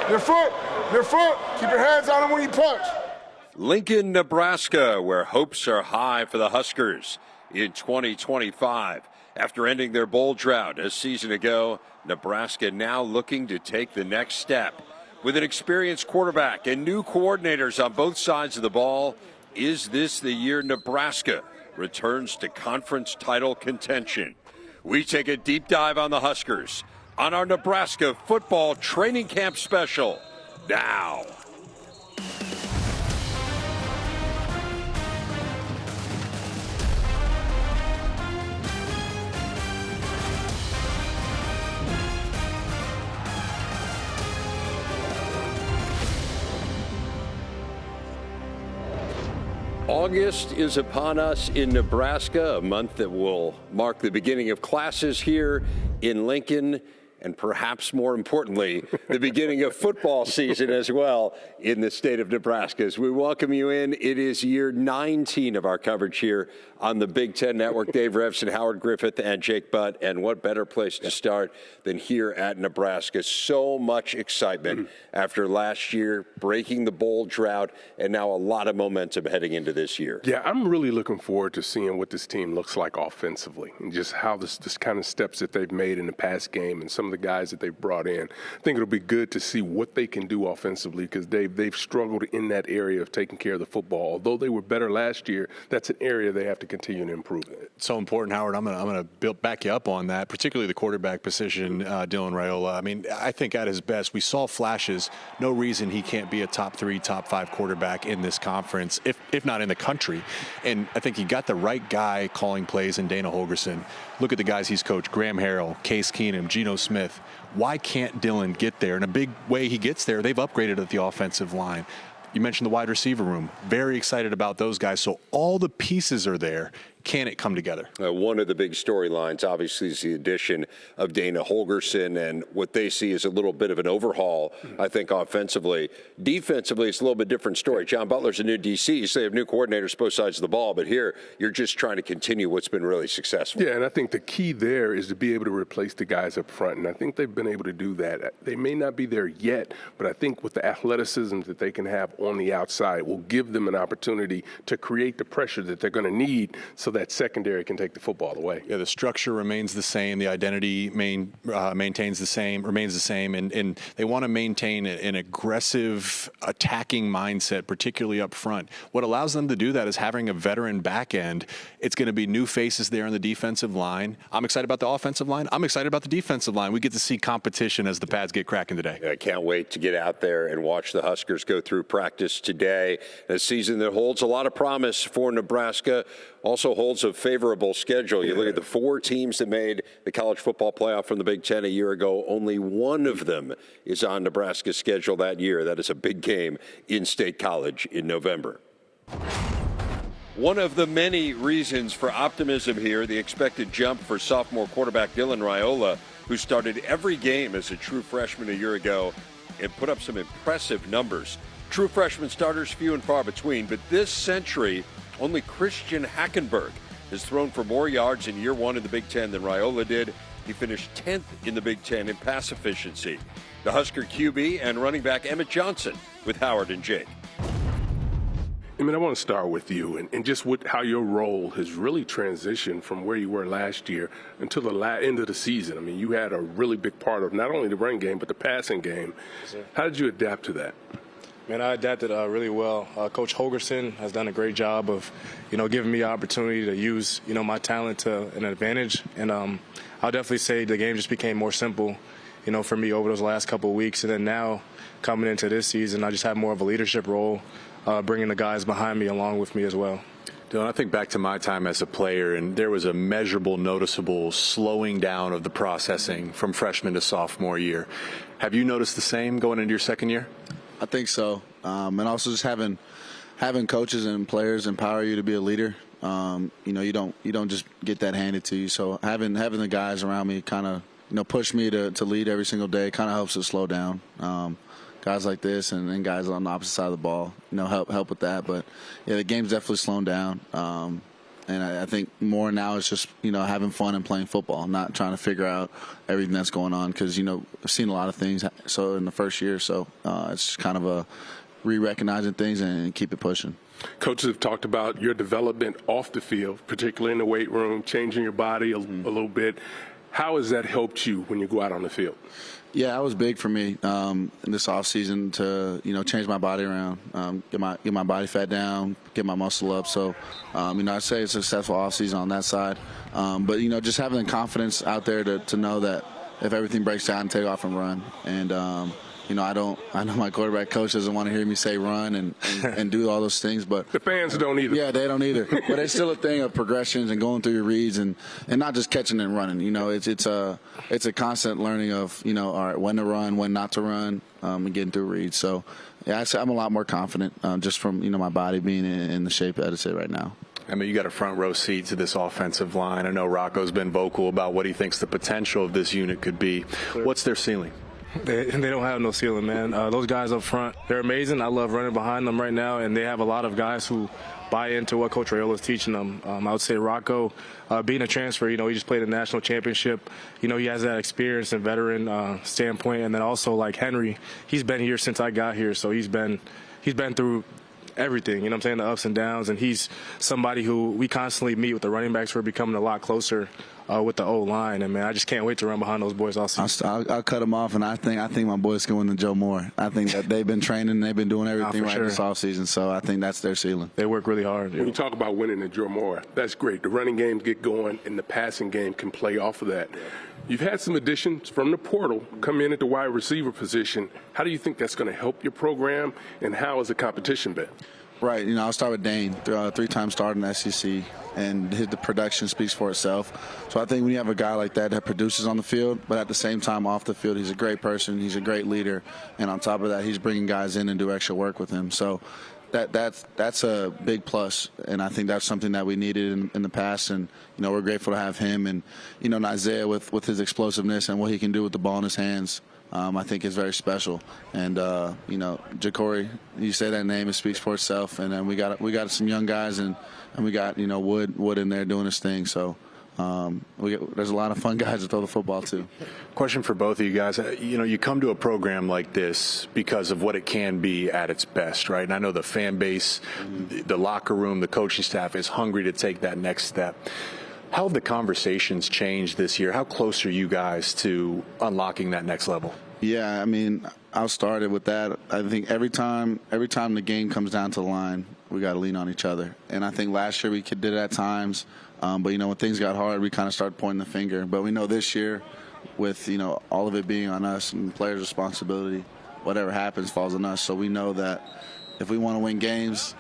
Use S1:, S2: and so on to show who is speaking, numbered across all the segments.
S1: Your foot. Keep your hands on him when you punch.
S2: Lincoln, Nebraska, where hopes are high for the Huskers in 2025. After ending their bowl drought a season ago, Nebraska now looking to take the next step. With an experienced quarterback and new coordinators on both sides of the ball, is this the year Nebraska returns to conference title contention? We take a deep dive on the Huskers on our Nebraska football training camp special now. August is upon us in Nebraska, a month that will mark the beginning of classes here in Lincoln, and perhaps more importantly, the beginning of football season as well in the state of Nebraska. As we welcome you in, it is year 19 of our coverage here on the Big Ten Network. Dave Revsine, Howard Griffith, and Jake Butt. And what better place to start than here at Nebraska? So much excitement after last year, breaking the bowl drought, and now a lot of momentum heading into this year.
S3: Yeah, I'm really looking forward to seeing what this team looks like offensively and just how this kind of steps that they've made in the past game and some of the guys that they've brought in. I think it'll be good to see what they can do offensively because they've struggled in that area of taking care of the football. Although they were better last year, that's an area they have to continue to improve.
S4: It's so important, Howard. I'm going to back you up on that, particularly the quarterback position, Dylan Raiola. I mean, I think at his best, we saw flashes. No reason he can't be a top 3, top 5 quarterback in this conference, if not in the country. And I think he got the right guy calling plays in Dana Holgorsen. Look at the guys he's coached: Graham Harrell, Case Keenum, Geno Smith. Why can't Dylan get there? In a big way he gets there, they've upgraded at the offensive line. You mentioned the wide receiver room. Very excited about those guys. So all the pieces are there. Can it come together?
S2: One of the big storylines, obviously, is the addition of Dana Holgorsen, and what they see is a little bit of an overhaul, I think, offensively. Defensively, it's a little bit different story. John Butler's a new DC, so they have new coordinators both sides of the ball, but here you're just trying to continue what's been really successful.
S3: Yeah, and I think the key there is to be able to replace the guys up front, and I think they've been able to do that. They may not be there yet, but I think with the athleticism that they can have on the outside will give them an opportunity to create the pressure that they're going to need so that secondary can take the football away.
S4: Yeah, the structure remains the same. The identity remains the same, and they want to maintain an aggressive attacking mindset, particularly up front. What allows them to do that is having a veteran back end. It's going to be new faces there on the defensive line. I'm excited about the offensive line. I'm excited about the defensive line. We get to see competition as the pads get cracking today.
S2: I can't wait to get out there and watch the Huskers go through practice today. A season that holds a lot of promise for Nebraska, also holds a favorable schedule. You look at the 4 teams that made the college football playoff from the Big Ten a year ago. Only one of them is on Nebraska's schedule that year. That is a big game in State College in November. One of the many reasons for optimism here, the expected jump for sophomore quarterback Dylan Raiola, who started every game as a true freshman a year ago and put up some impressive numbers. True freshman starters few and far between, but this century, only Christian Hackenberg has thrown for more yards in year 1 in the Big Ten than Raiola did. He finished 10th in the Big Ten in pass efficiency. The Husker QB and running back Emmett Johnson with Howard and Jake.
S3: I mean, I want to start with you and just with how your role has really transitioned from where you were last year until the end of the season. I mean, you had a really big part of not only the run game but the passing game.
S5: Yes,
S3: how did you adapt to that?
S5: Man, I adapted really well. Coach Holgorsen has done a great job of, giving me the opportunity to use, my talent to an advantage. And I'll definitely say the game just became more simple, for me over those last couple of weeks. And then now coming into this season, I just have more of a leadership role, bringing the guys behind me along with me as well.
S4: Dylan, I think back to my time as a player, and there was a measurable, noticeable slowing down of the processing from freshman to sophomore year. Have you noticed the same going into your second year?
S6: I think so, and also just having coaches and players empower you to be a leader. You don't just get that handed to you. So having the guys around me kind of push me to lead every single day kind of helps it slow down. Guys like this and guys on the opposite side of the ball help with that. But yeah, the game's definitely slowing down. And I think more now is just, having fun and playing football, not trying to figure out everything that's going on because, I've seen a lot of things so in the first year. So it's just kind of a re-recognizing things and keep it pushing.
S3: Coaches have talked about your development off the field, particularly in the weight room, changing your body a little bit. How has that helped you when you go out on the field?
S6: Yeah, that was big for me in this offseason to, change my body around, get my body fat down, get my muscle up. So, I'd say it's a successful offseason on that side. But, just having the confidence out there to know that if everything breaks down, take off and run. And, I know my quarterback coach doesn't want to hear me say run and do all those things, but
S3: the fans don't either.
S6: Yeah, they don't either. But it's still a thing of progressions and going through your reads and not just catching and running. It's a constant learning of all right, when to run, when not to run, and getting through reads. So yeah, I'm a lot more confident just from my body being in the shape that it's in right now.
S4: I mean, you got a front row seat to this offensive line. I know Rocco's been vocal about what he thinks the potential of this unit could be. What's their ceiling?
S5: They don't have no ceiling, man. Those guys up front, they're amazing. I love running behind them right now, and they have a lot of guys who buy into what Coach Raiola is teaching them. I would say Rocco, being a transfer, he just played a national championship. He has that experience and veteran standpoint, and then also like Henry, he's been here since I got here, so he's been through everything, the ups and downs, and he's somebody who we constantly meet with the running backs. We're becoming a lot closer with the O-line, and man, I just can't wait to run behind those boys all season.
S6: I'll cut them off, and I think my boys can win the Joe Moore. I think that they've been training, they've been doing everything right this offseason, so I think that's their ceiling.
S5: They work really hard.
S3: When you talk about winning the Joe Moore, that's great. The running games get going, and the passing game can play off of that. You've had some additions from the portal come in at the wide receiver position. How do you think that's going to help your program, and how has the competition been?
S6: Right. I'll start with Dane, three-time starter in the SEC, and the production speaks for itself. So I think when you have a guy like that produces on the field, but at the same time off the field, he's a great person, he's a great leader, and on top of that, he's bringing guys in and do extra work with him. So that's a big plus, and I think that's something that we needed in the past, and we're grateful to have him and Isaiah with his explosiveness and what he can do with the ball in his hands. I think is very special, and Ja'Cory, you say that name, it speaks for itself. And then we got some young guys, and we got Wood in there doing his thing. So there's a lot of fun guys to throw the football to.
S4: Question for both of you guys. You come to a program like this because of what it can be at its best, right? And I know the fan base, the locker room, the coaching staff is hungry to take that next step. How have the conversations changed this year? How close are you guys to unlocking that next level?
S6: Yeah, I mean, I'll start it with that. I think every time the game comes down to the line, we got to lean on each other. And I think last year we did it at times, but when things got hard, we kind of started pointing the finger. But we know this year, with all of it being on us and the players' responsibility, whatever happens falls on us. So we know that if we want to win games,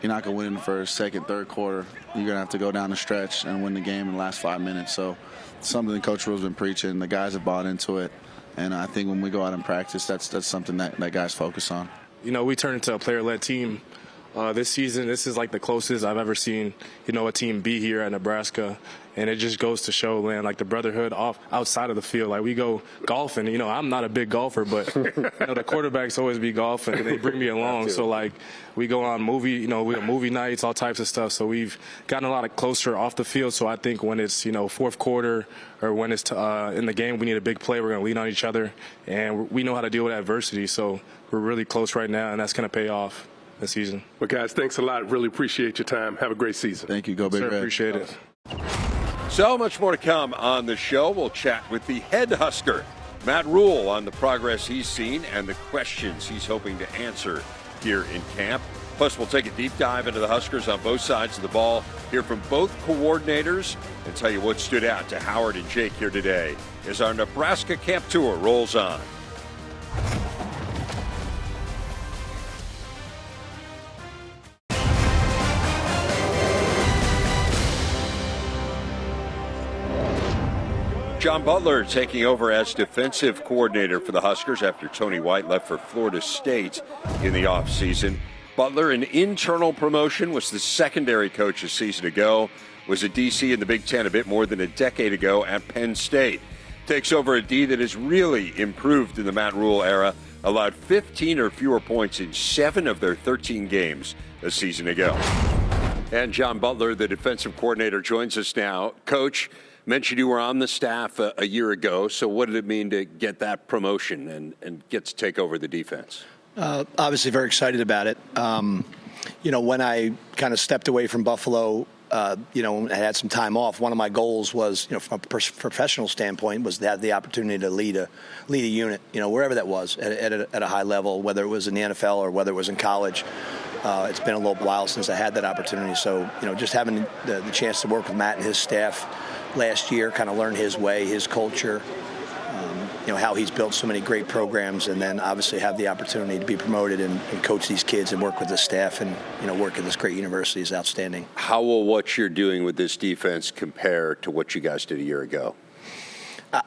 S6: you're not going to win in the first, second, third quarter. You're going to have to go down the stretch and win the game in the last 5 minutes. So something Coach Rhule's been preaching. The guys have bought into it. And I think when we go out and practice, that's something that guys focus on.
S5: We turned into a player-led team this season. This is like the closest I've ever seen, a team be here at Nebraska. And it just goes to show, man, like the brotherhood outside of the field. Like we go golfing. I'm not a big golfer, but the quarterbacks always be golfing, and they bring me along. So like we go on we have movie nights, all types of stuff. So we've gotten a lot closer off the field. So I think when it's fourth quarter or when it's in the game, we need a big play. We're going to lean on each other, and we know how to deal with adversity. So we're really close right now, and that's going to pay off this season.
S3: Well, guys, thanks a lot. Really appreciate your time. Have a great season.
S6: Thank you. Go Big Red.
S5: Appreciate it.
S2: So much more to come on the show. We'll chat with the head Husker, Matt Rhule, on the progress he's seen and the questions he's hoping to answer here in camp. Plus, we'll take a deep dive into the Huskers on both sides of the ball, hear from both coordinators, and tell you what stood out to Howard and Jake here today as our Nebraska camp tour rolls on. John Butler taking over as defensive coordinator for the Huskers after Tony White left for Florida State in the offseason. Butler, an internal promotion, was the secondary coach a season ago, was a DC in the Big Ten a bit more than a decade ago at Penn State. Takes over a D that has really improved in the Matt Rhule era, allowed 15 or fewer points in 7 of their 13 games a season ago. And John Butler, the defensive coordinator, joins us now. Coach, mentioned you were on the staff a year ago, so what did it mean to get that promotion and get to take over the defense?
S7: Obviously very excited about it. When I kind of stepped away from Buffalo, I had some time off. One of my goals was, from a professional standpoint, was to have the opportunity to lead a unit, wherever that was at a high level, whether it was in the NFL or whether it was in college. It's been a little while since I had that opportunity. So, just having the chance to work with Matt and his staff last year, kind of learn his way, his culture, how he's built so many great programs, and then obviously have the opportunity to be promoted and coach these kids and work with the staff and, work at this great university is outstanding.
S2: How will what you're doing with this defense compare to what you guys did a year ago?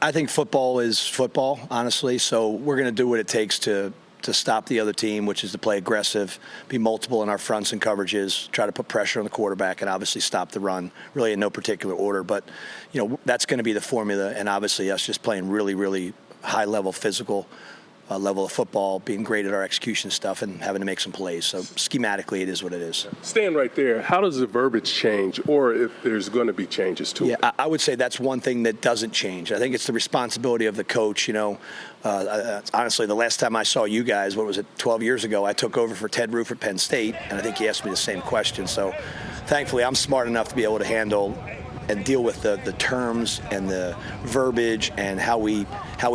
S7: I think football is football, honestly. So we're going to do what it takes to stop the other team, which is to play aggressive, be multiple in our fronts and coverages, try to put pressure on the quarterback, and obviously stop the run, really in no particular order. But, that's going to be the formula, and obviously us just playing really, really high-level physical level of football, being great at our execution stuff, and having to make some plays. So schematically, it is what it is.
S3: Staying right there, how does the verbiage change, or if there's going to be changes to it?
S7: Yeah, I would say that's one thing that doesn't change. I think it's the responsibility of the coach. Honestly, the last time I saw you guys, 12 years ago, I took over for Ted Roof at Penn State, and I think he asked me the same question. So thankfully, I'm smart enough to be able to handle and deal with the terms and the verbiage and how we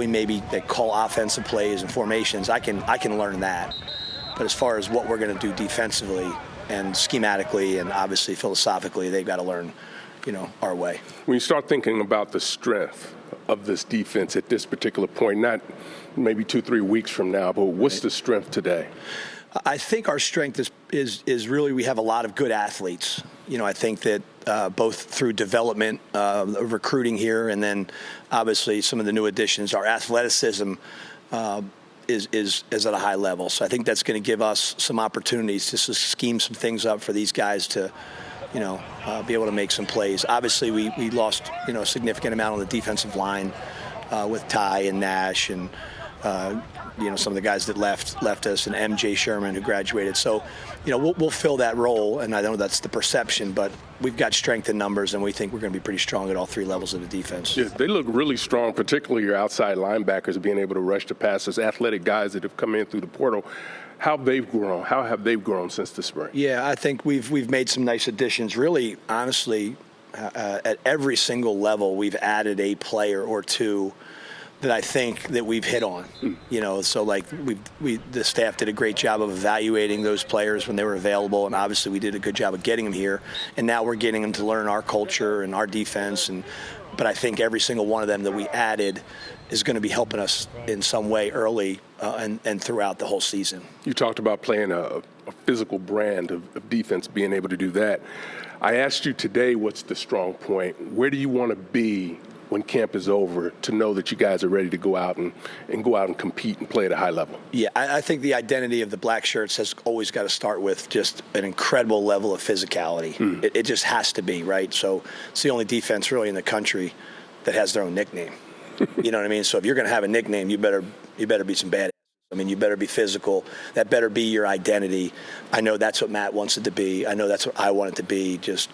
S7: maybe call offensive plays and formations. I can learn that. But as far as what we're going to do defensively and schematically and obviously philosophically, they've got to learn, our way.
S3: When you start thinking about the strength of this defense at this particular point, not maybe 2-3 weeks from now, but what's the strength today?
S7: I think our strength is really we have a lot of good athletes. I think that both through development, recruiting here, and then obviously some of the new additions, our athleticism is at a high level. So I think that's going to give us some opportunities to scheme some things up for these guys to, be able to make some plays. Obviously, we lost, a significant amount on the defensive line with Ty and Nash and some of the guys that left us, and MJ Sherman, who graduated. So, we'll fill that role, and I know that's the perception, but we've got strength in numbers, and we think we're going to be pretty strong at all three levels of the defense.
S3: Yeah, they look really strong, particularly your outside linebackers being able to rush the passes, athletic guys that have come in through the portal. How have they grown since the spring? Yeah,
S7: I think we've made some nice additions. Really, honestly, at every single level, we've added a player or two that I think that we've hit on, so the staff did a great job of evaluating those players when they were available, and obviously we did a good job of getting them here, and now we're getting them to learn our culture and our defense, but I think every single one of them that we added is going to be helping us in some way early and throughout the whole season.
S3: You talked about playing a physical brand of defense, being able to do that. I asked you today, what's the strong point? Where do you want to be when camp is over to know that you guys are ready to go out and compete and play at a high level? Yeah,
S7: I think the identity of the Black Shirts has always got to start with just an incredible level of physicality. It just has to be, right? So it's the only defense really in the country that has their own nickname. You know what I mean? So if you're going to have a nickname, you better be some badass. I mean, you better be physical. That better be your identity. I know that's what Matt wants it to be. I know that's what I want it to be, just,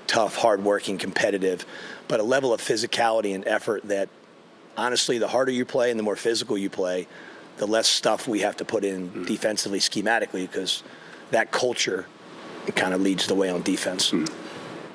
S7: tough, hardworking, competitive, but a level of physicality and effort that, honestly, the harder you play and the more physical you play, the less stuff we have to put in defensively, schematically, because that culture kind of leads the way on defense.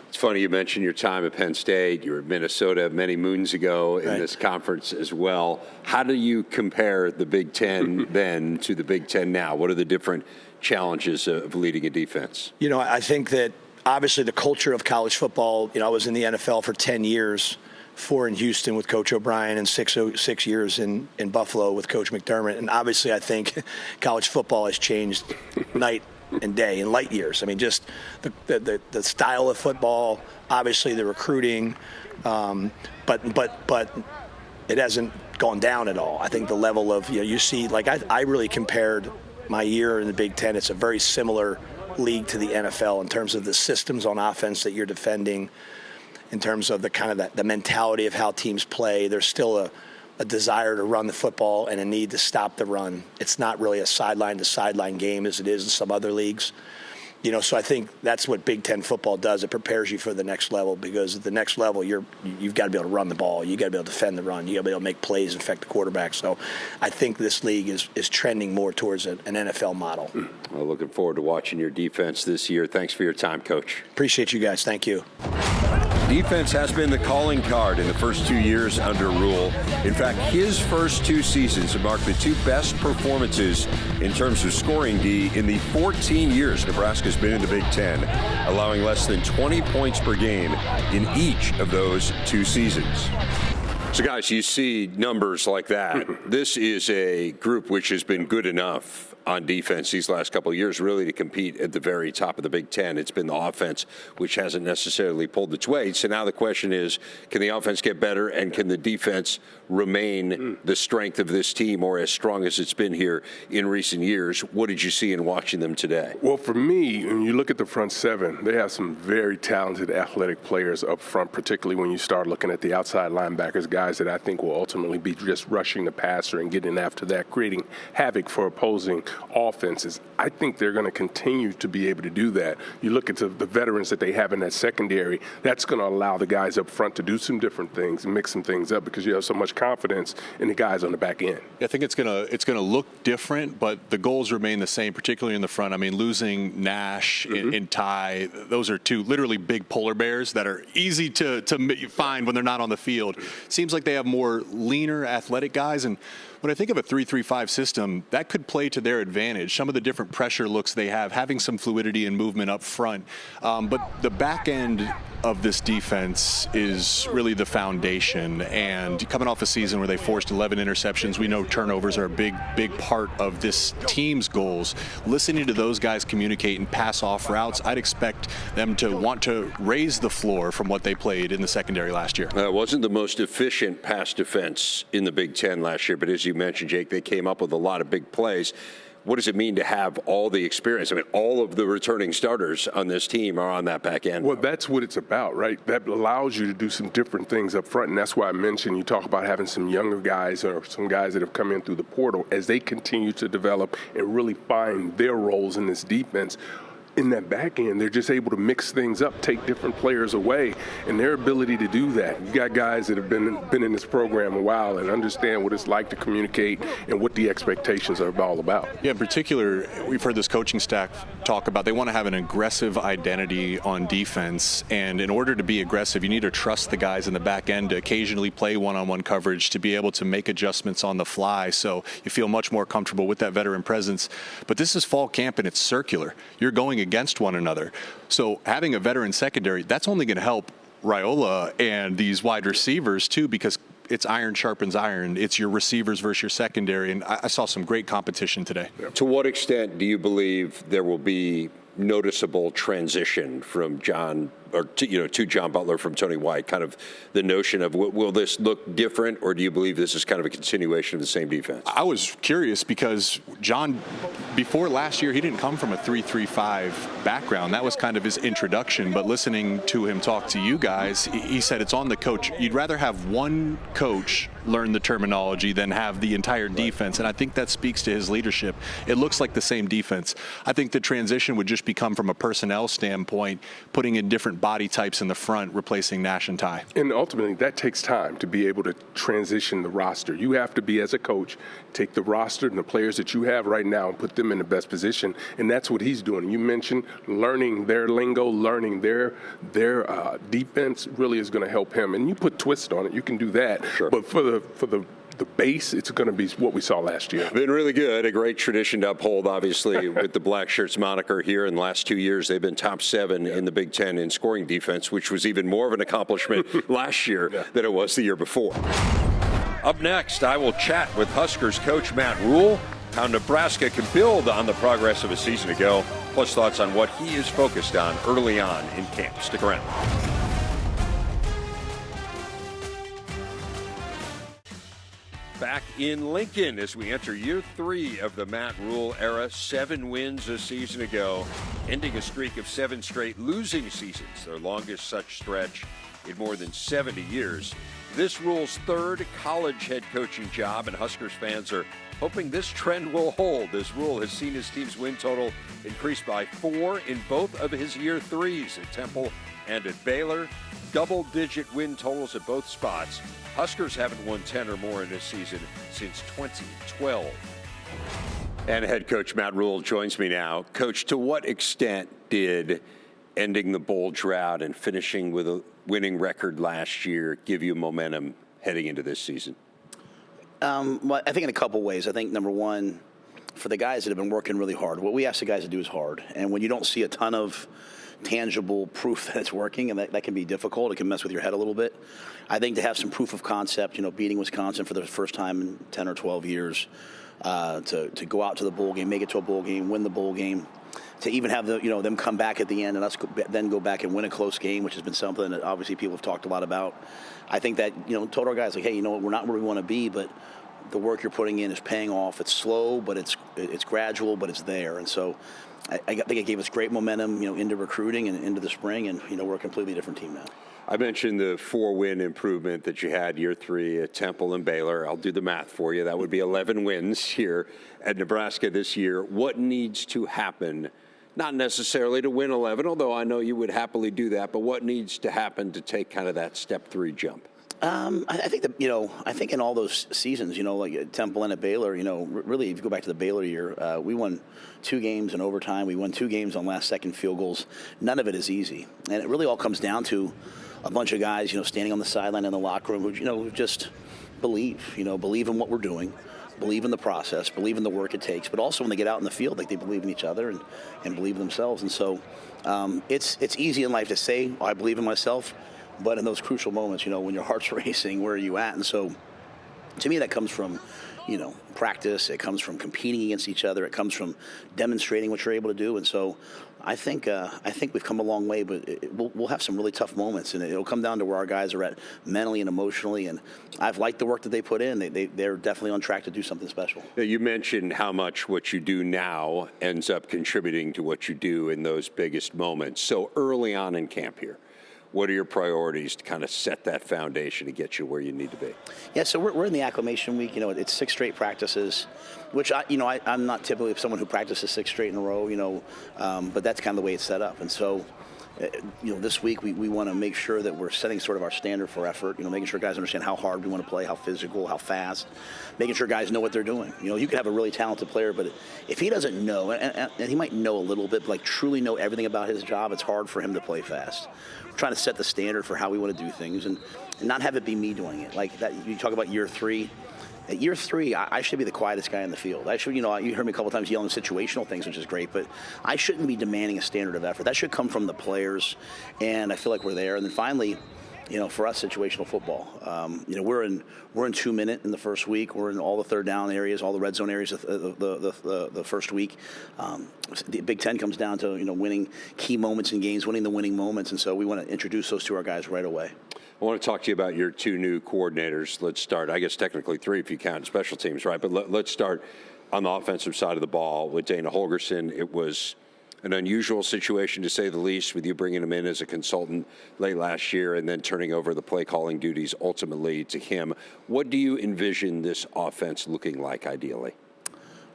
S2: It's funny you mentioned your time at Penn State. You were at Minnesota many moons ago in this conference as well. How do you compare the Big Ten then to the Big Ten now? What are the different challenges of leading a defense?
S7: I think that obviously the culture of college football, I was in the NFL for 10 years, 4 in Houston with Coach O'Brien and 6 years in Buffalo with Coach McDermott. And obviously I think college football has changed night and day in light years. I mean, just the style of football, obviously the recruiting, but it hasn't gone down at all. I think the level of, you see, I really compared my year in the Big Ten. It's a very similar league to the NFL in terms of the systems on offense that you're defending, in terms of the kind of the mentality of how teams play. There's still a desire to run the football and a need to stop the run. It's not really a sideline-to-sideline game as it is in some other leagues. So I think that's what Big Ten football does. It prepares you for the next level, because at the next level, you've got to be able to run the ball. You got to be able to defend the run. You got to be able to make plays and affect the quarterback. So I think this league is trending more towards an NFL model.
S2: Well, looking forward to watching your defense this year. Thanks for your time, Coach.
S7: Appreciate you guys. Thank you.
S2: Defense has been the calling card in the first 2 years under Rhule. In fact, his first 2 seasons have marked the 2 best performances in terms of scoring D in the 14 years Nebraska's been in the Big Ten, allowing less than 20 points per game in each of those 2 seasons. So, guys, you see numbers like that. This is a group which has been good enough on defense these last couple of years, really, to compete at the very top of the Big Ten. It's been the offense which hasn't necessarily pulled its weight. So now the question is, can the offense get better, and can the defense remain the strength of this team, or as strong as it's been here in recent years? What did you see in watching them today?
S3: Well, for me, when you look at the front 7, they have some very talented athletic players up front, particularly when you start looking at the outside linebackers, guys that I think will ultimately be just rushing the passer and getting after that, creating havoc for opposing offenses. I think they're going to continue to be able to do that. You look at the veterans that they have in that secondary, that's going to allow the guys up front to do some different things and mix some things up, because you have so much confidence in the guys on the back end.
S4: I think it's gonna look different, but the goals remain the same, particularly in the front. I mean, losing Nash and Ty, those are 2 literally big polar bears that are easy to find when they're not on the field. Seems like they have more leaner, athletic guys, and when I think of a 3-3-5 system, that could play to their advantage. Some of the different pressure looks they have, having some fluidity and movement up front. But the back end of this defense is really the foundation. And coming off a season where they forced 11 interceptions, we know turnovers are a big part of this team's goals. Listening to those guys communicate and pass off routes, I'd expect them to want to raise the floor from what they played in the secondary last year.
S2: It wasn't the most efficient pass defense in the Big Ten last year, but as you mentioned, Jake, they came up with a lot of big plays. What does it mean to have all the experience? I mean, all of the returning starters on this team are on that back end.
S3: Well, that's what it's about, right? That allows you to do some different things up front, and that's why I mentioned you talk about having some younger guys or some guys that have come in through the portal as they continue to develop and really find their roles in this defense. In that back end, they're just able to mix things up, take different players away, and their ability to do that. You got guys that have been in this program a while and understand what it's like to communicate and what the expectations are all about.
S4: Yeah, in particular, we've heard this coaching staff talk about they want to have an aggressive identity on defense, and in order to be aggressive, you need to trust the guys in the back end to occasionally play one-on-one coverage, to be able to make adjustments on the fly, so you feel much more comfortable with that veteran presence. But this is fall camp, and it's circular. You're going against one another. So having a veteran secondary, that's only going to help Raiola and these wide receivers too, because it's iron sharpens iron. It's your receivers versus your secondary, and I saw some great competition today.
S2: To what extent do you believe there will be noticeable transition from John or to John Butler from Tony White? Kind of the notion of will this look different, or do you believe this is kind of a continuation of the same defense?
S4: I was curious because John, before last year, he didn't come from a 3-3-5 background. That was kind of his introduction. But listening to him talk to you guys, he said it's on the coach. You'd rather have one coach learn the terminology than have the entire defense, and I think that speaks to his leadership. It looks like the same defense. I think the transition would just become from a personnel standpoint, putting in different body types in the front, replacing Nash and Ty.
S3: And ultimately, that takes time to be able to transition the roster. You have to be, as a coach, take the roster and the players that you have right now and put them in the best position, and that's what he's doing. You mentioned learning their lingo, learning their defense really is going to help him. And you put twist on it, you can do that.
S2: Sure.
S3: But for the base, it's going to be what we saw last year.
S2: Been really good. A great tradition to uphold, obviously, with the Black Shirts moniker here. In the last 2 years, they've been top 7 in the Big Ten in scoring defense, which was even more of an accomplishment last year than it was the year before. Up next, I will chat with Huskers coach Matt Rhule, how Nebraska can build on the progress of a season ago, plus thoughts on what he is focused on early on in camp. Stick around. Back in Lincoln as we enter year 3 of the Matt Rhule era. 7 wins a season ago, ending a streak of 7 straight losing seasons, their longest such stretch in more than 70 years. this Rhule's third college head coaching job, and Huskers fans are hoping this trend will hold, as Rhule has seen his team's win total increase by 4 in both of his year 3s at Temple and at Baylor. Double-digit win totals at both spots. Huskers haven't won 10 or more in this season since 2012. And head coach Matt Rhule joins me now. Coach, to what extent did ending the bowl drought and finishing with a winning record last year give you momentum heading into this season?
S8: Well, I think in a couple ways. I think, number one, for the guys that have been working really hard, what we ask the guys to do is hard. And when you don't see a ton of tangible proof that it's working, and that can be difficult, it can mess with your head a little bit. I think to have some proof of concept, beating Wisconsin for the first time in 10 or 12 years, to go out to the bowl game, make it to a bowl game, win the bowl game, to even have them come back at the end and us then go back and win a close game, which has been something that obviously people have talked a lot about. I think that, told our guys, like, hey, we're not where we want to be, but the work you're putting in is paying off. It's slow, but it's gradual, but it's there. And so I think it gave us great momentum, into recruiting and into the spring, and, we're a completely different team now.
S2: I mentioned the 4-win improvement that you had year 3 at Temple and Baylor. I'll do the math for you. That would be 11 wins here at Nebraska this year. What needs to happen? Not necessarily to win 11, although I know you would happily do that, but what needs to happen to take kind of that step 3 jump?
S8: I think that, I think in all those seasons, like at Temple and at Baylor, really, if you go back to the Baylor year, we won 2 games in overtime. We won 2 games on last-second field goals. None of it is easy. And it really all comes down to a bunch of guys, standing on the sideline in the locker room who just believe in what we're doing, believe in the process, believe in the work it takes, but also when they get out in the field, like they believe in each other and believe in themselves. And so it's easy in life to say, I believe in myself, but in those crucial moments, when your heart's racing, where are you at? And so to me, that comes from, practice. It comes from competing against each other. It comes from demonstrating what you're able to do. And so I think we've come a long way, but we'll have some really tough moments, and it'll come down to where our guys are at mentally and emotionally. And I've liked the work that they put in. They're definitely on track to do something special.
S2: You mentioned how much what you do now ends up contributing to what you do in those biggest moments. So early on in camp here, what are your priorities to kind of set that foundation to get you where you need to be?
S8: Yeah, so we're in the acclimation week. It's 6 straight practices, which I'm not typically someone who practices 6 straight in a row. But that's kind of the way it's set up. And so, this week we want to make sure that we're setting sort of our standard for effort. Making sure guys understand how hard we want to play, how physical, how fast. Making sure guys know what they're doing. You can have a really talented player, but if he doesn't know, and he might know a little bit, but like truly know everything about his job, it's hard for him to play fast. We're trying to set the standard for how we want to do things, and not have it be me doing it. Like that, you talk about year 3. At year 3, I should be the quietest guy in the field. I should, you heard me a couple times yelling situational things, which is great, but I shouldn't be demanding a standard of effort. That should come from the players, and I feel like we're there. And then finally, for us, situational football. We're in 2 minute in the first week. We're in all the third down areas, all the red zone areas the first week. The Big Ten comes down to winning key moments in games, winning the winning moments, and so we want to introduce those to our guys right away.
S2: I want to talk to you about your 2 new coordinators. Let's start, I guess technically 3 if you count special teams, right? But let's start on the offensive side of the ball with Dana Holgorsen. It was an unusual situation, to say the least, with you bringing him in as a consultant late last year and then turning over the play calling duties ultimately to him. What do you envision this offense looking like ideally?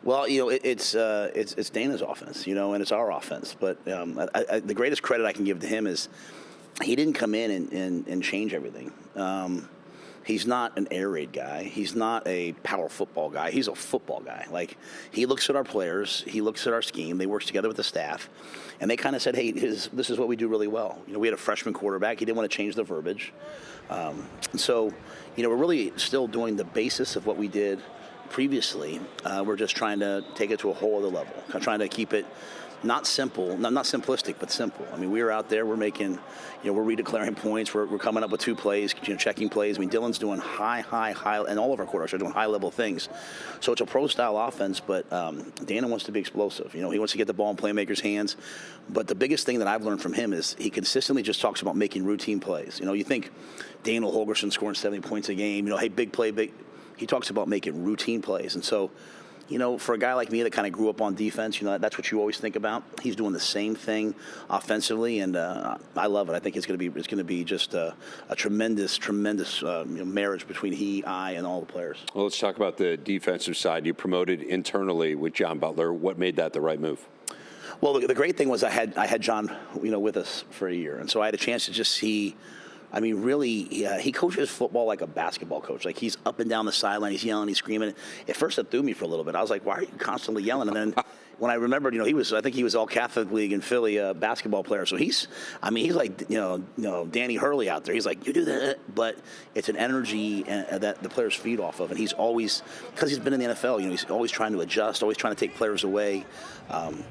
S8: Well, it's Dana's offense, and it's our offense. But the greatest credit I can give to him is he didn't come in and change everything. He's not an air raid guy. He's not a power football guy. He's a football guy. Like, he looks at our players. He looks at our scheme. They work together with the staff. And they kind of said, hey, this is what we do really well. We had a freshman quarterback. He didn't want to change the verbiage. So, we're really still doing the basis of what we did previously. We're just trying to take it to a whole other level. Trying to keep it not simple, not simplistic, but simple. I mean, we are out there, we're making, we're redeclaring points, we're coming up with 2 plays, checking plays. I mean, Dylan's doing high, and all of our quarterbacks are doing high-level things. So it's a pro-style offense, but Dana wants to be explosive. He wants to get the ball in playmakers' hands. But the biggest thing that I've learned from him is he consistently just talks about making routine plays. You think Daniel Holgorsen scoring 70 points a game, hey, big play, big. He talks about making routine plays. And so for a guy like me that kind of grew up on defense, that's what you always think about. He's doing the same thing offensively, and I love it. I think it's going to be just a tremendous marriage between I, and all the players.
S2: Well, let's talk about the defensive side. You promoted internally with John Butler. What made that the right move?
S8: Well, the great thing was I had John, with us for a year, and so I had a chance to just see. I mean, really, he coaches football like a basketball coach. Like, he's up and down the sideline, he's yelling, he's screaming. At first, it threw me for a little bit. I was like, why are you constantly yelling? And then when I remembered, I think he was all Catholic League in Philly basketball player. So he's like, Danny Hurley out there. He's like, you do that, but it's an energy that the players feed off of. And he's always, because he's been in the NFL, he's always trying to adjust, always trying to take players away.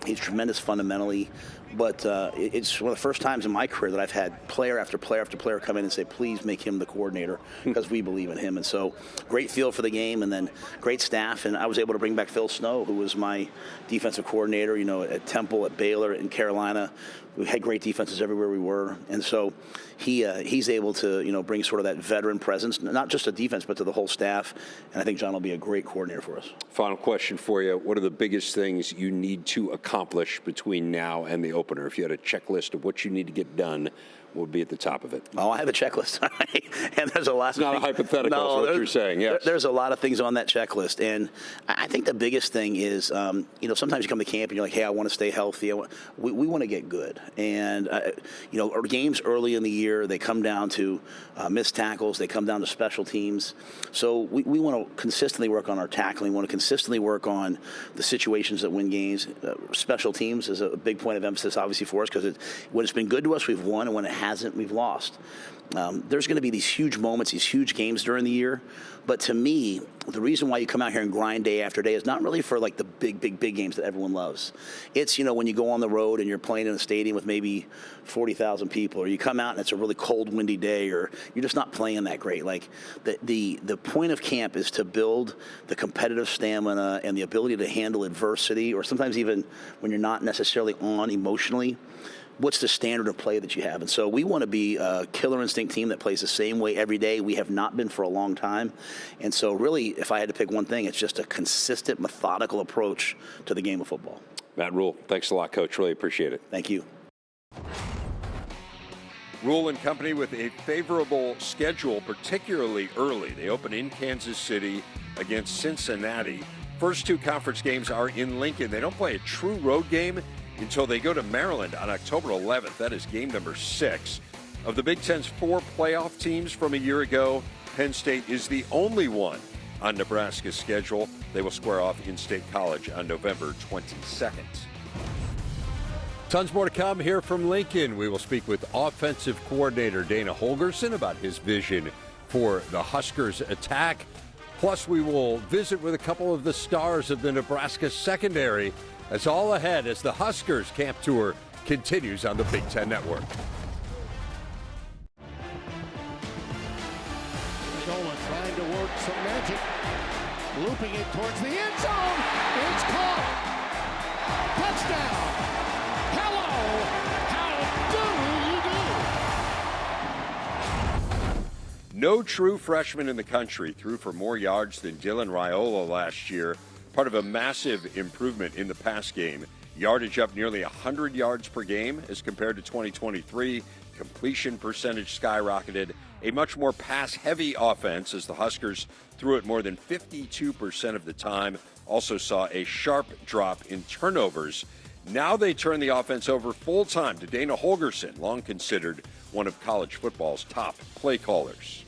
S8: He's tremendous fundamentally. But it's one of the first times in my career that I've had player after player after player come in and say, please make him the coordinator because we believe in him. And so great feel for the game, and then great staff. And I was able to bring back Phil Snow, who was my defensive coordinator, at Temple, at Baylor, in Carolina. We had great defenses everywhere we were. And so he's able to, bring sort of that veteran presence, not just to defense, but to the whole staff. And I think John will be a great coordinator for us.
S2: Final question for you. What are the biggest things you need to accomplish between now and the opener? If you had a checklist of what you need to get done, what would be at the top of it?
S8: Oh, I have a checklist. And there's a lot
S2: It's not a hypothetical, is what you're saying, yes.
S8: There's a lot of things on that checklist. And I think the biggest thing is, sometimes you come to camp and you're like, hey, I want to stay healthy. We want to get good. And, our games early in the year, they come down to missed tackles. They come down to special teams. So we want to consistently work on our tackling. We want to consistently work on the situations that win games. Special teams is a big point of emphasis, obviously, for us, because when it's been good to us, we've won, and when it hasn't, we've lost. There's going to be these huge moments, these huge games during the year. But to me, the reason why you come out here and grind day after day is not really for like the big games that everyone loves. It's, when you go on the road and you're playing in a stadium with maybe 40,000 people, or you come out and it's a really cold, windy day, or you're just not playing that great. Like the point of camp is to build the competitive stamina and the ability to handle adversity, or sometimes even when you're not necessarily on emotionally. What's the standard of play that you have? And so we want to be a killer instinct team that plays the same way every day. We have not been for a long time. And so really, if I had to pick one thing, it's just a consistent, methodical approach to the game of football.
S2: Matt Rhule, thanks a lot, Coach. Really appreciate it.
S8: Thank you.
S2: Rhule and company with a favorable schedule, particularly early. They open in Kansas City against Cincinnati. First two conference games are in Lincoln. They don't play a true road game until they go to Maryland on October 11th. That is game number 6. Of the Big Ten's 4 playoff teams from a year ago, Penn State is the only one on Nebraska's schedule. They will square off in-state college on November 22nd. Tons more to come here from Lincoln. We will speak with offensive coordinator Dana Holgorsen about his vision for the Huskers' attack. Plus, we will visit with a couple of the stars of the Nebraska secondary. That's all ahead as the Huskers camp tour continues on the Big Ten Network.
S9: Raiola trying to work some magic, looping it towards the end zone. It's caught. Touchdown. Hello. How do you do?
S2: No true freshman in the country threw for more yards than Dylan Raiola last year. Part of a massive improvement in the pass game. Yardage up nearly 100 yards per game as compared to 2023. Completion percentage skyrocketed. A much more pass-heavy offense as the Huskers threw it more than 52% of the time. Also saw a sharp drop in turnovers. Now they turn the offense over full-time to Dana Holgorsen, long considered one of college football's top play callers.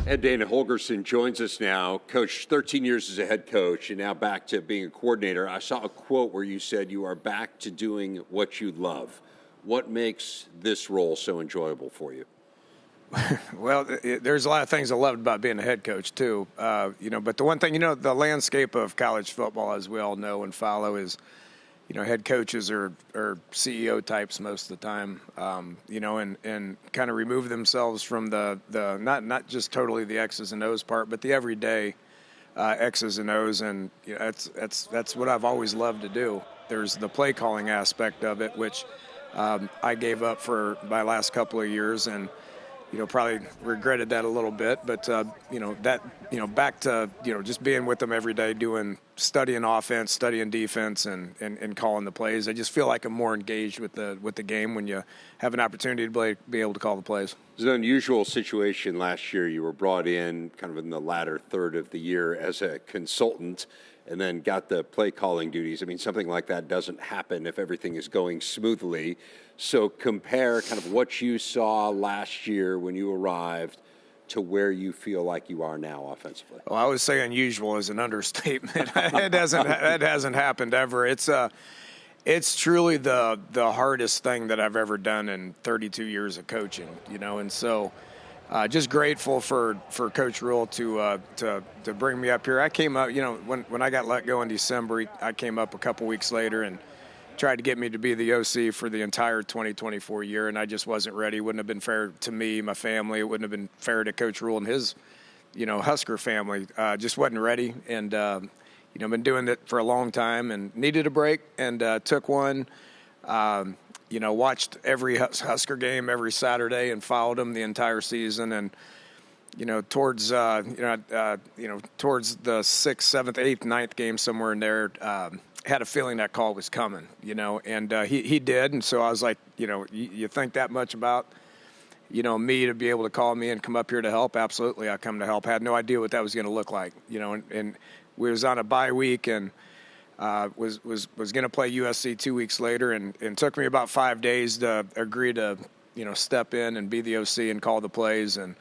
S2: And Dana Holgorsen joins us now. Coach, 13 years as a head coach and now back to being a coordinator. I saw a quote where you said you are back to doing what you love. What makes this role so enjoyable for you?
S10: Well, there's a lot of things I loved about being a head coach, too. But the one thing, the landscape of college football, as we all know and follow, is, head coaches are CEO types most of the time, and kind of remove themselves from the not just totally the X's and O's part, but the everyday X's and O's, and that's what I've always loved to do. There's the play calling aspect of it, which I gave up for my last couple of years, and probably regretted that a little bit. But, back to, just being with them every day, studying offense, studying defense, and calling the plays. I just feel like I'm more engaged with the game when you have an opportunity to be able to call the plays.
S2: It was an unusual situation last year. You were brought in kind of in the latter third of the year as a consultant and then got the play calling duties. I mean, something like that doesn't happen if everything is going smoothly. So compare kind of what you saw last year when you arrived to where you feel like you are now offensively.
S10: Well, I would say unusual is an understatement. That hasn't happened ever. It's truly the hardest thing that I've ever done in 32 years of coaching, and so just grateful for Coach Rhule to bring me up here. I came up, when I got let go in December, I came up a couple weeks later and tried to get me to be the OC for the entire 2024 year, and I just wasn't ready. It wouldn't have been fair to me, my family. It wouldn't have been fair to Coach Rhule and his, Husker family. Just wasn't ready, and been doing it for a long time and needed a break, and took one. Watched every Husker game every Saturday and followed them the entire season, and towards the 6th, 7th, 8th, 9th game somewhere in there. Had a feeling that call was coming, and he did. And so I was like, you think that much about, me to be able to call me and come up here to help? Absolutely. I come to help. Had no idea what that was going to look like, and we was on a bye week and was going to play USC 2 weeks later. And took me about 5 days to agree to, step in and be the OC and call the plays. And,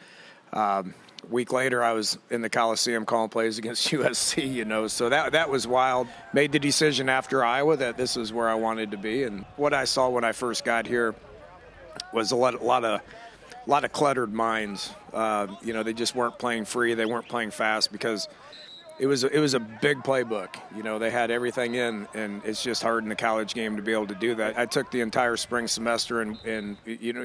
S10: week later, I was in the Coliseum calling plays against USC, so that was wild. Made the decision after Iowa that this is where I wanted to be. And what I saw when I first got here was a lot of cluttered minds. They just weren't playing free. They weren't playing fast because it was a big playbook. They had everything in, and it's just hard in the college game to be able to do that. I took the entire spring semester and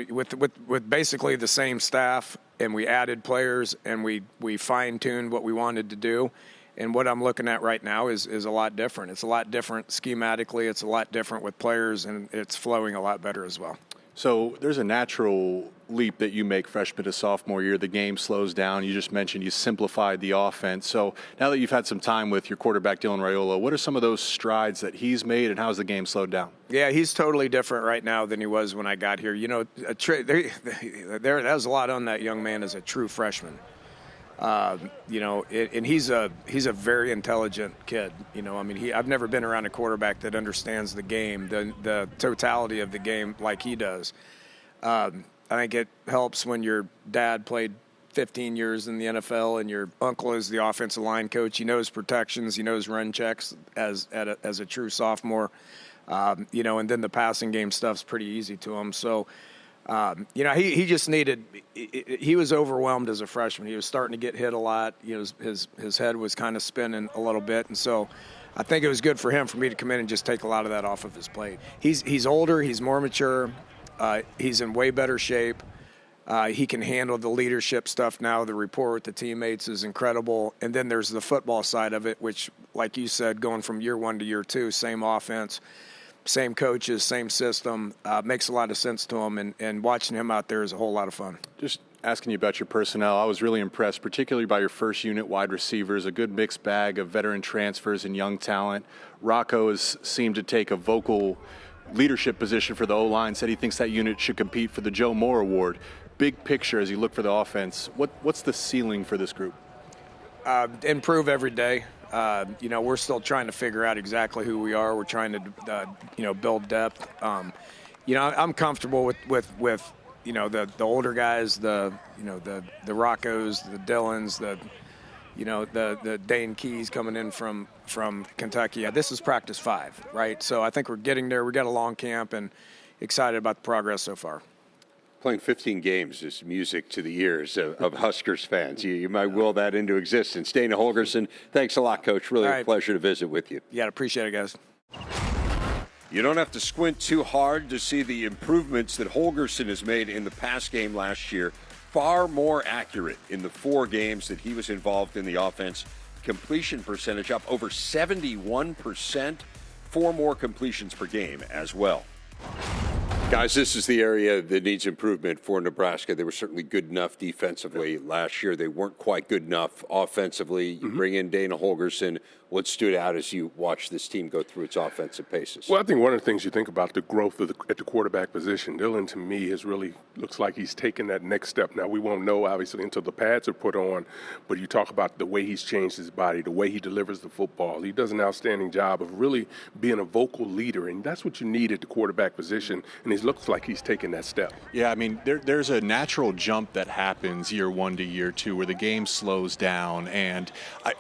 S10: with basically the same staff, and we added players, and we fine-tuned what we wanted to do. And what I'm looking at right now is a lot different. It's a lot different schematically. It's a lot different with players, and it's flowing a lot better as well.
S4: So there's a natural leap that you make freshman to sophomore year. The game slows down. You just mentioned you simplified the offense. So now that you've had some time with your quarterback, Dylan Raiola, what are some of those strides that he's made, and how's the game slowed down?
S10: Yeah, he's totally different right now than he was when I got here. There's a lot on that young man as a true freshman. And he's a very intelligent kid. I've never been around a quarterback that understands the game, the totality of the game like he does. I think it helps when your dad played 15 years in the NFL and your uncle is the offensive line coach. He knows protections, he knows run checks as a true sophomore. And then the passing game stuff's pretty easy to him. So. He just needed. He was overwhelmed as a freshman. He was starting to get hit a lot. His head was kind of spinning a little bit, and so I think it was good for him for me to come in and just take a lot of that off of his plate. He's older. He's more mature. He's in way better shape. He can handle the leadership stuff now. The rapport with the teammates is incredible. And then there's the football side of it, which, like you said, going from year one to year two, same offense. Same coaches, same system, makes a lot of sense to him, and watching him out there is a whole lot of fun.
S4: Just asking you about your personnel, I was really impressed, particularly by your first unit wide receivers, a good mixed bag of veteran transfers and young talent. Rocco has seemed to take a vocal leadership position for the O-line, said he thinks that unit should compete for the Joe Moore Award. Big picture as you look for the offense, what's the ceiling for this group?
S10: Improve every day. We're still trying to figure out exactly who we are. We're trying to, build depth. I'm comfortable with the older guys, the Roccos, the Dylans, the Dane Keys coming in from Kentucky. This is practice 5, right? So I think we're getting there. We got a long camp and excited about the progress so far.
S2: Playing 15 games is music to the ears of Huskers fans. You might will that into existence. Dana Holgorsen, thanks a lot, Coach. Really a pleasure to visit with you.
S10: Yeah, appreciate it, guys.
S2: You don't have to squint too hard to see the improvements that Holgorsen has made in the pass game last year. Far more accurate in the 4 games that he was involved in the offense. Completion percentage up over 71%. 4 more completions per game as well. Guys, this is the area that needs improvement for Nebraska. They were certainly good enough defensively last year. They weren't quite good enough offensively. You bring in Dana Holgorsen. What stood out as you watch this team go through its offensive paces?
S3: Well, I think one of the things you think about the growth of at the quarterback position, Dylan, to me, has really looks like he's taken that next step. Now, we won't know, obviously, until the pads are put on, but you talk about the way he's changed his body, the way he delivers the football. He does an outstanding job of really being a vocal leader, and that's what you need at the quarterback position, and it looks like he's taken that step.
S4: Yeah, I mean, there's a natural jump that happens year one to year two where the game slows down, and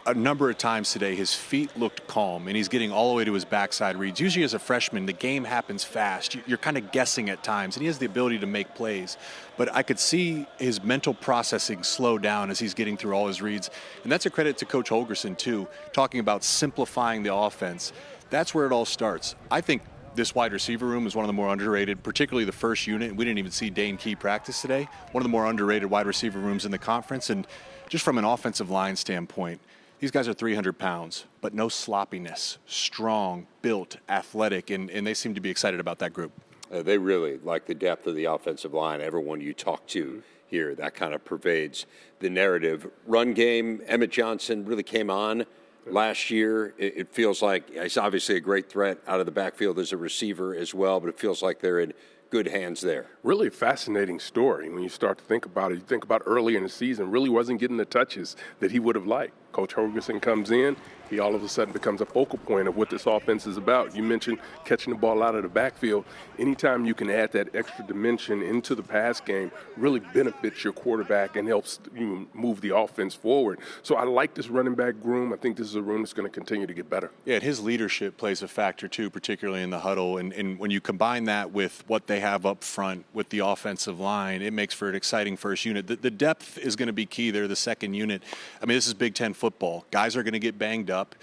S4: a number of times today his feet looked calm, and he's getting all the way to his backside reads. Usually as a freshman, the game happens fast. You're kind of guessing at times, and he has the ability to make plays. But I could see his mental processing slow down as he's getting through all his reads. And that's a credit to Coach Holgorsen, too, talking about simplifying the offense. That's where it all starts. I think this wide receiver room is one of the more underrated, particularly the first unit. We didn't even see Dane Key practice today. One of the more underrated wide receiver rooms in the conference. And just from an offensive line standpoint, these guys are 300 pounds, but no sloppiness, strong, built, athletic, and they seem to be excited about that group.
S2: They really like the depth of the offensive line. Everyone you talk to here, that kind of pervades the narrative. Run game, Emmett Johnson really came on last year. It feels like he's obviously a great threat out of the backfield as a receiver as well, but it feels like they're in good hands there.
S3: Really a fascinating story when you start to think about it. You think about early in the season, really wasn't getting the touches that he would have liked. Coach Holgorsen comes in, he all of a sudden becomes a focal point of what this offense is about. You mentioned catching the ball out of the backfield. Anytime you can add that extra dimension into the pass game really benefits your quarterback and helps you move the offense forward. So I like this running back room. I think this is a room that's going to continue to get better.
S4: Yeah, and his leadership plays a factor too, particularly in the huddle. And when you combine that with what they have up front with the offensive line, it makes for an exciting first unit. The depth is going to be key there, the second unit. I mean, this is Big Ten football. Guys are going to get banged up.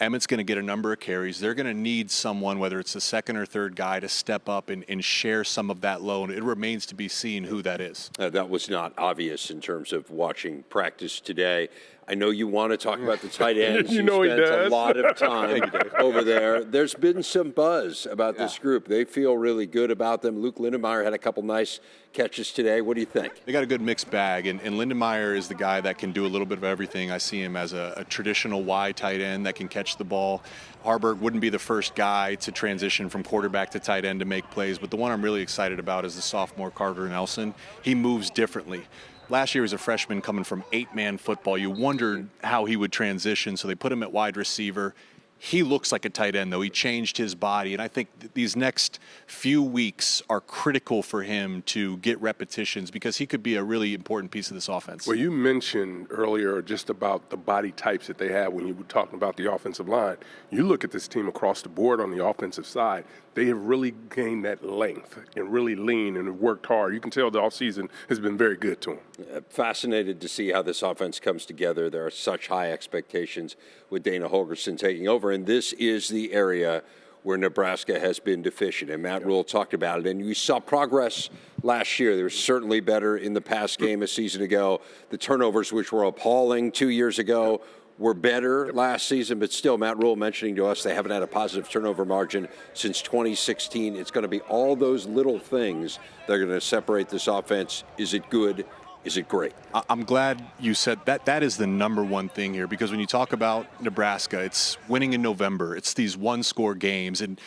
S4: Emmett's going to get a number of carries. They're going to need someone, whether it's the second or third guy, to step up and share some of that load. It remains to be seen who that is.
S2: That was not obvious in terms of watching practice today. I know you want to talk about the tight ends.
S3: You know he
S2: spent
S3: does.
S2: a lot of time over there. There's been some buzz about this group. They feel really good about them. Luke Lindenmeyer had a couple nice catches today. What do you think?
S4: They got a good mixed bag, and Lindenmeyer is the guy that can do a little bit of everything. I see him as a traditional Y tight end that can catch the ball. Harburg wouldn't be the first guy to transition from quarterback to tight end to make plays, but the one I'm really excited about is the sophomore Carter Nelson. He moves differently. Last year as a freshman coming from 8-man football, you wondered how he would transition, so they put him at wide receiver. He looks like a tight end, though. He changed his body, and I think these next few weeks are critical for him to get repetitions because he could be a really important piece of this offense.
S3: Well, you mentioned earlier just about the body types that they have when you were talking about the offensive line. You look at this team across the board on the offensive side, they have really gained that length and really lean and have worked hard. You can tell the offseason has been very good to them.
S2: Fascinated to see how this offense comes together. There are such high expectations with Dana Holgorsen taking over, and this is the area where Nebraska has been deficient, and Matt Rhule talked about it. And we saw progress last year. They were certainly better in the pass game a season ago. The turnovers, which were appalling 2 years ago, were better last season, but still, Matt Rhule mentioning to us they haven't had a positive turnover margin since 2016. It's going to be all those little things that are going to separate this offense. Is it good? Is it great?
S4: I'm glad you said that. That is the number one thing here, because when you talk about Nebraska, it's winning in November. It's these one-score games, and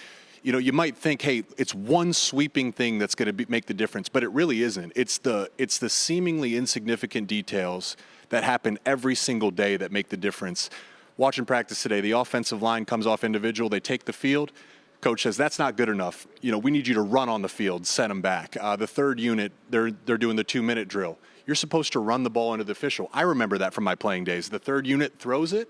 S4: you might think, hey, it's one sweeping thing that's going to make the difference, but it really isn't. It's the seemingly insignificant details that happen every single day that make the difference. Watching practice today, the offensive line comes off individual. They take the field. Coach says, that's not good enough. We need you to run on the field, send them back. The third unit, they're doing the 2-minute drill. You're supposed to run the ball into the official. I remember that from my playing days. The third unit throws it.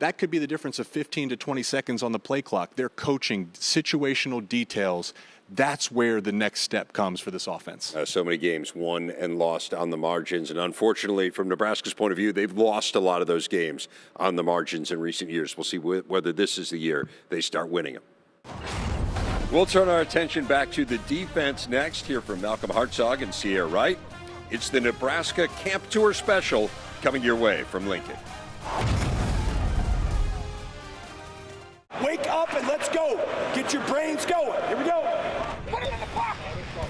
S4: That could be the difference of 15 to 20 seconds on the play clock. They're coaching situational details. That's where the next step comes for this offense.
S2: So many games won and lost on the margins. And unfortunately, from Nebraska's point of view, they've lost a lot of those games on the margins in recent years. We'll see whether this is the year they start winning them. We'll turn our attention back to the defense next. Hear from Malcolm Harztog and Ceyair Wright. It's the Nebraska Camp Tour Special coming your way from Lincoln.
S11: Wake up and let's go. Get your brains going. Here we go. Put it in the pocket.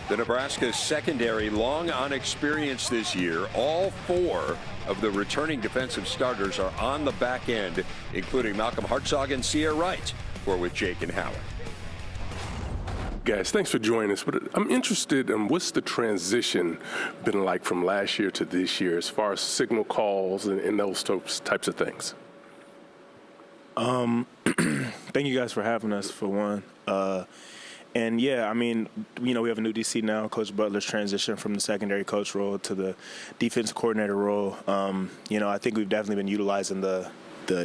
S2: The Nebraska secondary, long on experience this year. All 4 of the returning defensive starters are on the back end, including Malcolm Harztog and Ceyair Wright. We're with Jake and Howard.
S3: Guys, thanks for joining us. But I'm interested in what's the transition been like from last year to this year as far as signal calls and those types of things?
S11: Thank you guys for having us, for one. And yeah, I mean, we have a new DC now. Coach Butler's transitioned from the secondary coach role to the defense coordinator role. I think we've definitely been utilizing the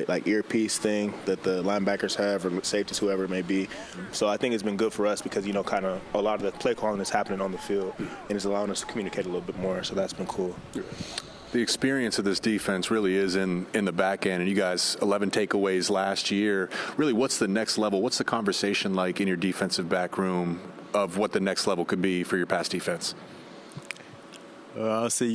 S11: like earpiece thing that the linebackers have, or safeties, whoever it may be. So I think it's been good for us because, kind of a lot of the play calling is happening on the field, and it's allowing us to communicate a little bit more. So that's been cool.
S4: The experience of this defense really is in the back end, and you guys 11 takeaways last year. Really, what's the next level? What's the conversation like in your defensive back room of what the next level could be for your pass defense?
S12: I'll say,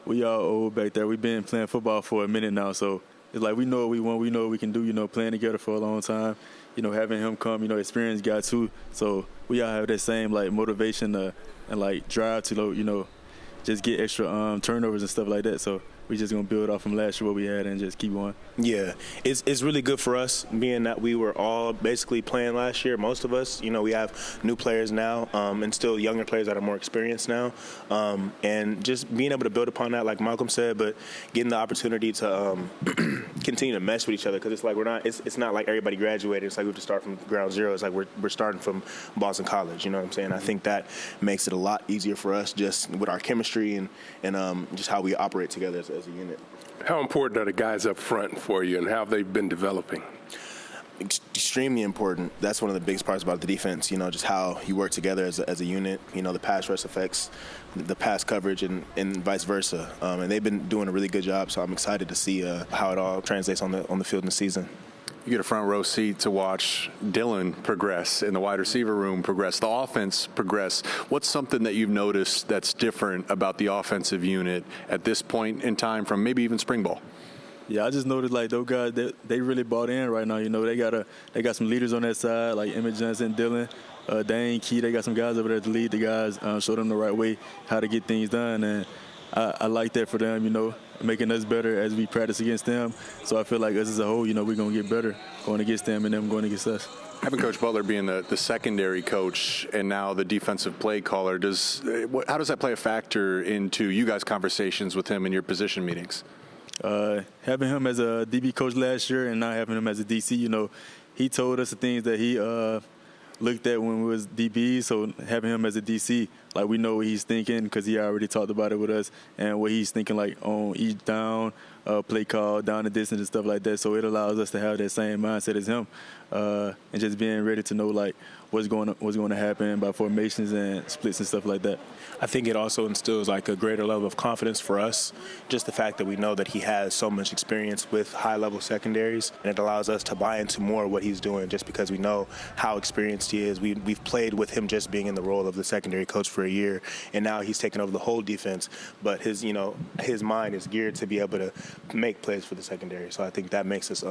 S12: we all old back there. We've been playing football for a minute now, so it's like we know what we want. We know what we can do, playing together for a long time. Having him come, experienced guy too. So we all have that same, motivation and, drive to, just get extra turnovers and stuff like that. So we just going to build off from last year what we had and just keep going.
S11: Yeah, it's really good for us, being that we were all basically playing last year. Most of us, we have new players now and still younger players that are more experienced now. And just being able to build upon that, like Malcolm said, but getting the opportunity to continue to mesh with each other, because it's like it's not like everybody graduated. It's like we have to start from ground zero. It's like we're starting from Boston College, you know what I'm saying? I think that makes it a lot easier for us just with our chemistry and just how we operate together as a unit.
S3: How important are the guys up front for you, and how have they been developing?
S11: Extremely important. That's one of the biggest parts about the defense, just how you work together as a unit. The pass rush affects the pass coverage and vice versa. And they've been doing a really good job, so I'm excited to see how it all translates on the field in the season.
S4: You get a front row seat to watch Dylan progress in the wide receiver room, progress, the offense progress. What's something that you've noticed that's different about the offensive unit at this point in time from maybe even spring ball?
S12: Yeah, I just noticed those guys, they really bought in right now. They got some leaders on that side like Emmett, Johnson, Dylan, Dane, Key. They got some guys over there to lead the guys, show them the right way how to get things done, and I like that for them. Making us better as we practice against them. So I feel like us as a whole, we're going to get better going against them and them going against us.
S4: Having Coach Butler being the secondary coach and now the defensive play caller, how does that play a factor into you guys' conversations with him in your position meetings?
S12: Having him as a DB coach last year and now having him as a DC, he told us the things that he looked at when we was DBs. So having him as a DC, we know what he's thinking because he already talked about it with us and what he's thinking on each down, play call, down the distance and stuff like that. So it allows us to have that same mindset as him and just being ready to know what's going to happen by formations and splits and stuff like that.
S11: I think it also instills a greater level of confidence for us, just the fact that we know that he has so much experience with high-level secondaries, and it allows us to buy into more of what he's doing just because we know how experienced he is. We've played with him just being in the role of the secondary coach for a year, and now he's taken over the whole defense, but his mind is geared to be able to make plays for the secondary, so I think that makes us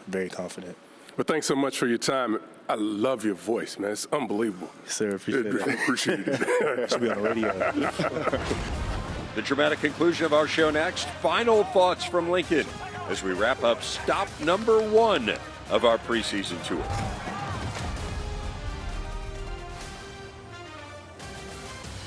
S11: very confident.
S3: Well, thanks so much for your time. I love your voice, man. It's unbelievable.
S12: Sir, appreciate it.
S3: Appreciate it.
S11: Should be on the radio.
S2: The dramatic conclusion of our show next. Final thoughts from Lincoln as we wrap up stop number 1 of our preseason tour.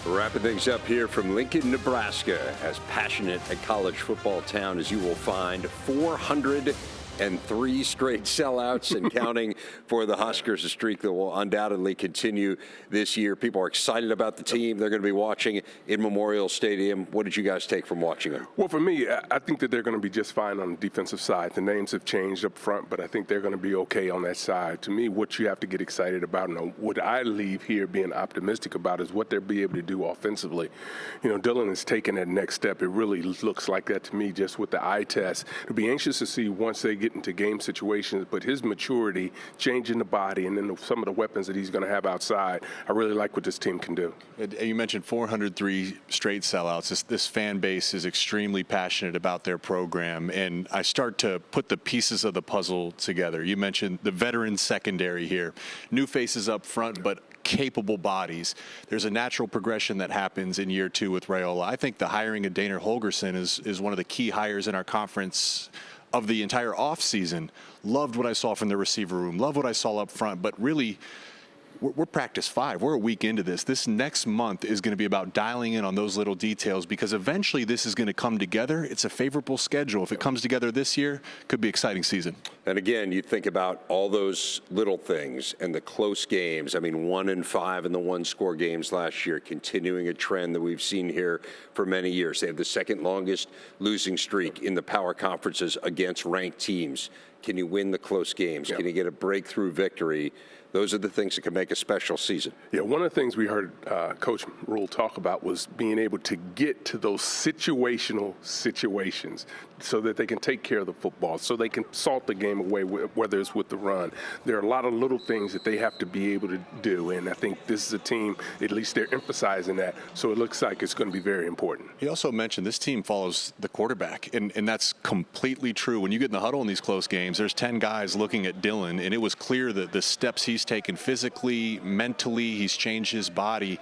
S2: Wrapping things up here from Lincoln, Nebraska, as passionate a college football town as you will find. 403 straight sellouts and counting for the Huskers, a streak that will undoubtedly continue this year. People are excited about the team. They're going to be watching in Memorial Stadium. What did you guys take from watching them?
S3: Well, for me, I think that they're going to be just fine on the defensive side. The names have changed up front, but I think they're going to be okay on that side. To me, what you have to get excited about and what I leave here being optimistic about is what they'll be able to do offensively. Dylan has taken that next step. It really looks like that to me just with the eye test. To be anxious to see once they get get into game situations, but his maturity, changing the body, and then some of the weapons that he's going to have outside, I really like what this team can do.
S4: You mentioned 403 straight sellouts. This fan base is extremely passionate about their program, and I start to put the pieces of the puzzle together. You mentioned the veteran secondary here. New faces up front, but capable bodies. There's a natural progression that happens in year 2 with Raiola. I think the hiring of Dana Holgorsen is one of the key hires in our conference of the entire offseason. Loved what I saw from the receiver room. Loved what I saw up front. But really, we're practice 5. We're a week into this. This next month is going to be about dialing in on those little details, because eventually this is going to come together. It's a favorable schedule. If it comes together this year, could be an exciting season.
S2: And again, you think about all those little things and the close games. I mean, 1-5 in the one-score games last year, continuing a trend that we've seen here for many years. They have the second longest losing streak in the power conferences against ranked teams. Can you win the close games? Can you get a breakthrough victory? Those are the things that can make a special season.
S3: Yeah, one of the things we heard Coach Rhule talk about was being able to get to those situational situations so that they can take care of the football, so they can salt the game away, whether it's with the run. There are a lot of little things that they have to be able to do, and I think this is a team, at least they're emphasizing that, so it looks like it's going to be very important.
S4: He also mentioned this team follows the quarterback, and that's completely true. When you get in the huddle in these close games, there's 10 guys looking at Dylan, and it was clear that the steps he's taken physically, mentally, he's changed his body.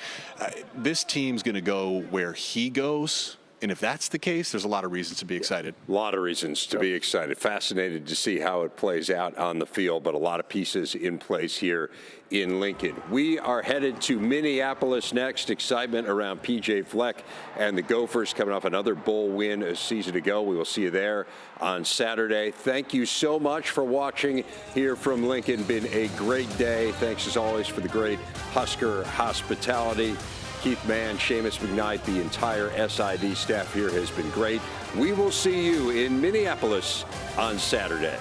S4: This team's going to go where he goes. And if that's the case, there's a lot of reasons to be excited.
S2: A lot of reasons to be excited. Fascinated to see how it plays out on the field, but a lot of pieces in place here in Lincoln. We are headed to Minneapolis next. Excitement around P.J. Fleck and the Gophers coming off another bowl win a season ago. We will see you there on Saturday. Thank you so much for watching here from Lincoln. Been a great day. Thanks as always for the great Husker hospitality. Keith Mann, Seamus McKnight, the entire SID staff here has been great. We will see you in Minneapolis on Saturday.